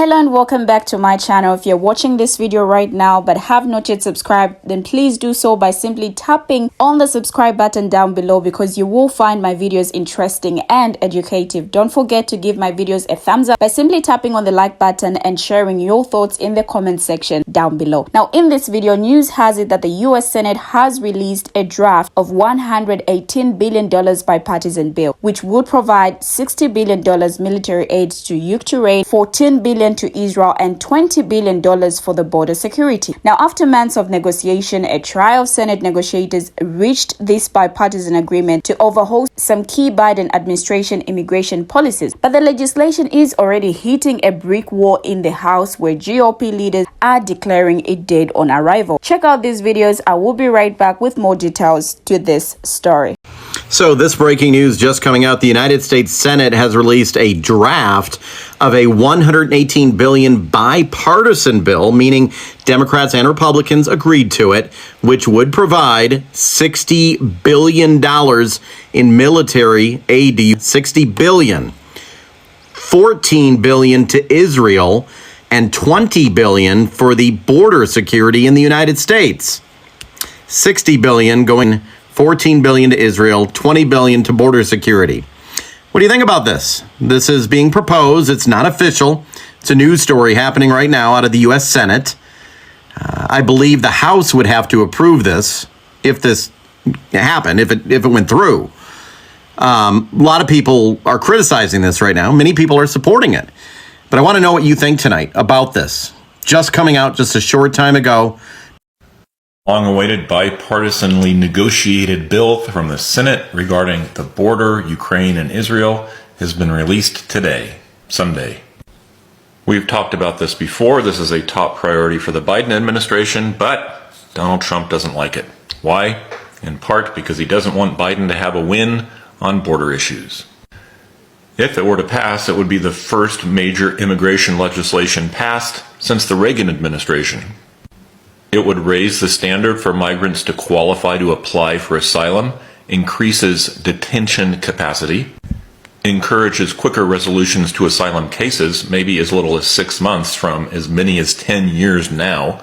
Hello and welcome back to my channel. If you're watching this video right now but have not yet subscribed, then please do so by simply tapping on the subscribe button down below, because you will find my videos interesting and educative. Don't forget to give my videos a thumbs up by simply tapping on the like button and sharing your thoughts in the comment section down below. Now, in this video, news has it that the US Senate has released a draft of $118 billion bipartisan bill, which would provide $60 billion military aid to Ukraine, $14 billion to Israel, and $20 billion for the border security. Now, after months of negotiation, a trio of Senate negotiators reached this bipartisan agreement to overhaul some key Biden administration immigration policies. But the legislation is already hitting a brick wall in the House, where GOP leaders are declaring it dead on arrival. Check out these videos. I will be right back with more details to this story. So this breaking news just coming out, the United States Senate has released a draft of a $118 billion bipartisan bill, meaning Democrats and Republicans agreed to it, which would provide $60 billion in military aid to $60 billion, $14 billion to Israel, and $20 billion for the border security in the United States. $60 billion going, $14 billion to Israel, $20 billion to border security. What do you think about this? This is being proposed. It's not official. It's a news story happening right now out of the U.S. Senate. I believe the House would have to approve this if this happened, if it went through. A lot of people are criticizing this right now. Many people are supporting it. But I want to know what you think tonight about this. Just coming out just a short time ago. Long-awaited bipartisanly negotiated bill from the Senate regarding the border, Ukraine, and Israel has been released today, Sunday. We've talked about this before. This is a top priority for the Biden administration, but Donald Trump doesn't like it. Why? In part because he doesn't want Biden to have a win on border issues. If it were to pass, it would be the first major immigration legislation passed since the Reagan administration. It would raise the standard for migrants to qualify to apply for asylum, increases detention capacity, encourages quicker resolutions to asylum cases, maybe as little as 6 months from as many as 10 years now,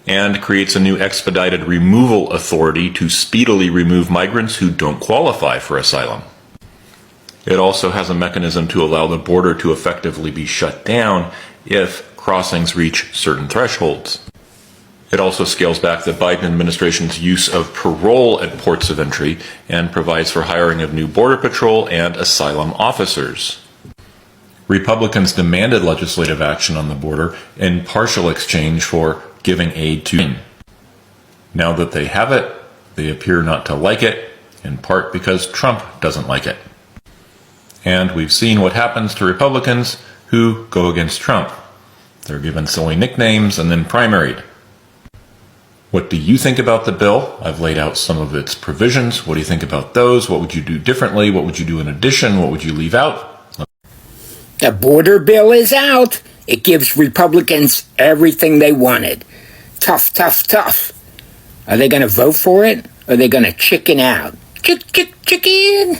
and creates a new expedited removal authority to speedily remove migrants who don't qualify for asylum. It also has a mechanism to allow the border to effectively be shut down if crossings reach certain thresholds. It also scales back the Biden administration's use of parole at ports of entry and provides for hiring of new Border Patrol and asylum officers. Republicans demanded legislative action on the border in partial exchange for giving aid to Ukraine. Now that they have it, they appear not to like it, in part because Trump doesn't like it. And we've seen what happens to Republicans who go against Trump. They're given silly nicknames and then primaried. What do you think about the bill? I've laid out some of its provisions. What do you think about those? What would you do differently? What would you do in addition? What would you leave out? The border bill is out. It gives Republicans everything they wanted. Tough, tough, tough. Are they going to vote for it? Or are they going to chicken out? Chicken!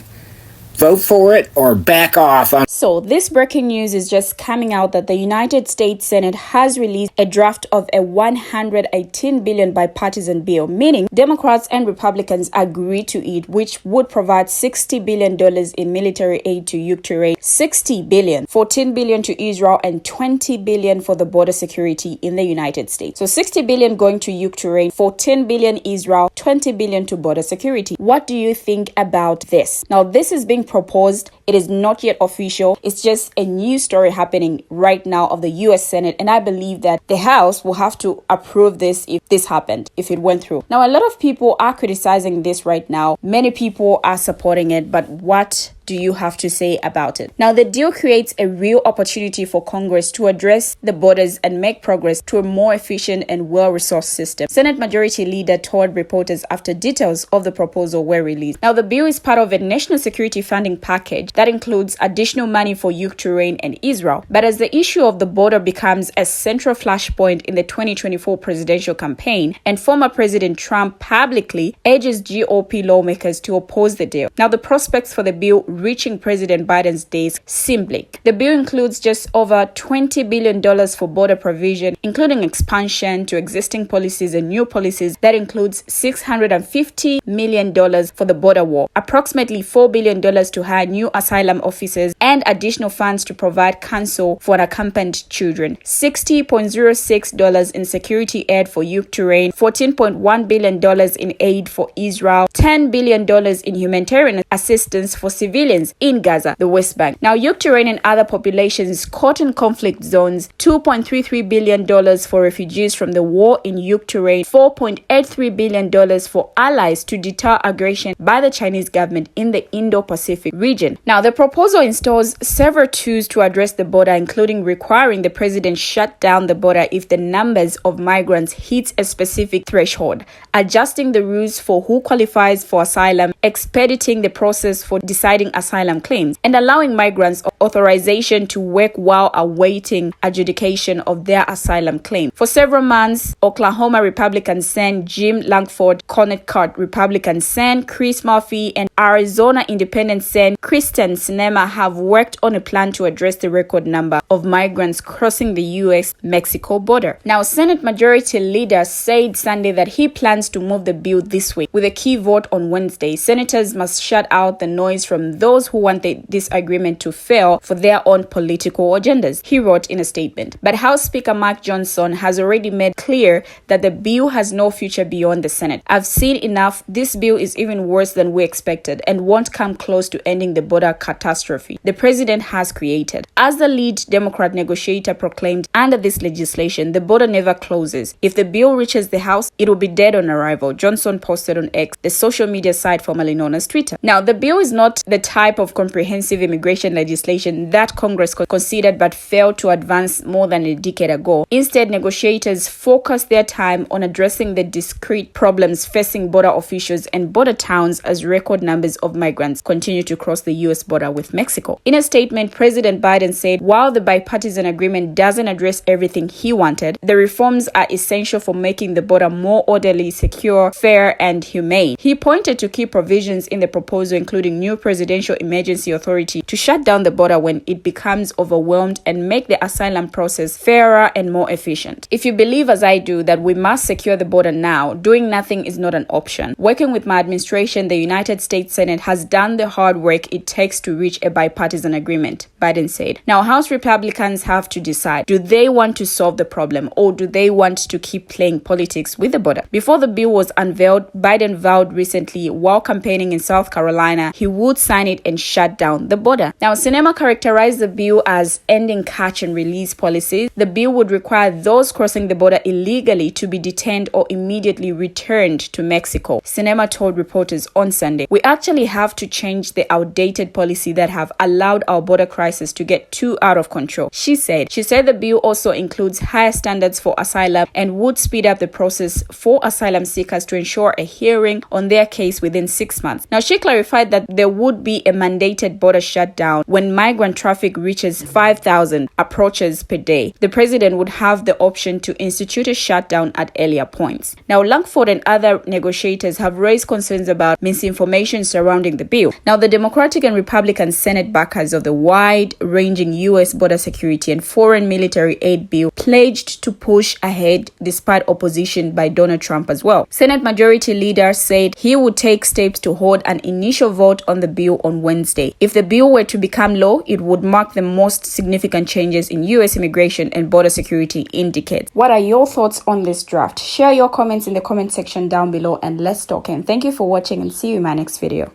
Vote for it or back off. So this breaking news is just coming out that the United States Senate has released a draft of a $118 billion bipartisan bill, meaning Democrats and Republicans agree to it, which would provide $60 billion in military aid to Ukraine, $60 billion, $14 billion to Israel, and $20 billion for the border security in the United States. So $60 billion going to Ukraine, $14 billion Israel, $20 billion to border security. What do you think about this? Now, this is being proposed. It is not yet official. It's just a news story happening right now of the US Senate, and I believe that the House will have to approve this if this happened, if it went through. Now, a lot of people are criticizing this right now. Many people are supporting it, but what do you have to say about it? Now, the deal creates a real opportunity for Congress to address the borders and make progress to a more efficient and well-resourced system. Senate Majority Leader told reporters after details of the proposal were released. Now, the bill is part of a national security funding package that includes additional money for Ukraine and Israel. But as the issue of the border becomes a central flashpoint in the 2024 presidential campaign, and former President Trump publicly urges GOP lawmakers to oppose the deal. Now, the prospects for the bill reaching President Biden's desk seem bleak. The bill includes just over $20 billion for border provision, including expansion to existing policies and new policies. That includes $650 million for the border wall, approximately $4 billion to hire new asylum officers, and additional funds to provide counsel for unaccompanied children, $60.06 in security aid for Ukraine, $14.1 billion in aid for Israel, $10 billion in humanitarian assistance for civilians in Gaza, the West Bank. Now, Ukraine and other populations caught in conflict zones, $2.33 billion for refugees from the war in Ukraine, $4.83 billion for allies to deter aggression by the Chinese government in the Indo-Pacific region. Now, the proposal installs several tools to address the border, including requiring the president shut down the border if the numbers of migrants hits a specific threshold, adjusting the rules for who qualifies for asylum, expediting the process for deciding asylum claims, and allowing migrants authorization to work while awaiting adjudication of their asylum claim. For several months, Oklahoma Republican Sen. Jim Lankford, Connecticut Republican Sen. Chris Murphy, and Arizona Independent Sen. Kristen Sinema have worked on a plan to address the record number of migrants crossing the U.S.-Mexico border. Now, Senate Majority Leader said Sunday that he plans to move the bill this week with a key vote on Wednesday. Senators must shut out the noise from those who want this agreement to fail for their own political agendas, he wrote in a statement. But House Speaker Mike Johnson has already made clear that the bill has no future beyond the Senate. I've seen enough. This bill is even worse than we expected and won't come close to ending the border catastrophe the president has created. As the lead Democrat negotiator proclaimed, under this legislation, the border never closes. If the bill reaches the House, it will be dead on arrival, Johnson posted on X, the social media site formerly known as Twitter. Now, the bill is not the type of comprehensive immigration legislation that Congress considered but failed to advance more than a decade ago. Instead, negotiators focused their time on addressing the discrete problems facing border officials and border towns as record numbers of migrants continue to cross the U.S. border with Mexico. In a statement, President Biden said, while the bipartisan agreement doesn't address everything he wanted, the reforms are essential for making the border more orderly, secure, fair, and humane. He pointed to key provisions in the proposal, including new presidential emergency authority to shut down the border when it becomes overwhelmed and make the asylum process fairer and more efficient. If you believe, as I do, that we must secure the border now, doing nothing is not an option. Working with my administration, the United States Senate has done the hard work it takes to reach a bipartisan agreement, Biden said. Now, House Republicans have to decide, do they want to solve the problem or do they want to keep playing politics with the border? Before the bill was unveiled, Biden vowed recently while campaigning in South Carolina he would sign it and shut down the border. Now, Sinema characterized the bill as ending catch and release policies. The bill would require those crossing the border illegally to be detained or immediately returned to Mexico. Sinema told reporters on Sunday, we actually have to change the outdated policy that have allowed our border crisis to get too out of control, she said. She said the bill also includes higher standards for asylum and would speed up the process for asylum seekers to ensure a hearing on their case within 6 months. Now, she clarified that there would be a mandated border shutdown when migrant traffic reaches 5,000 approaches per day. The president would have the option to institute a shutdown at earlier points. Now, Lankford and other negotiators have raised concerns about misinformation surrounding the bill. Now, the Democratic and Republican Senate backers of the wide-ranging U.S. border security and foreign military aid bill pledged to push ahead despite opposition by Donald Trump as well. Senate Majority Leader said he would take steps to hold an initial vote on the bill on Wednesday. If the bill were to become law, it would mark the most significant changes in U.S. immigration and border security in decades. What are your thoughts on this draft? Share your comments in the comment section down below and let's talk. And thank you for watching and see you in my next video.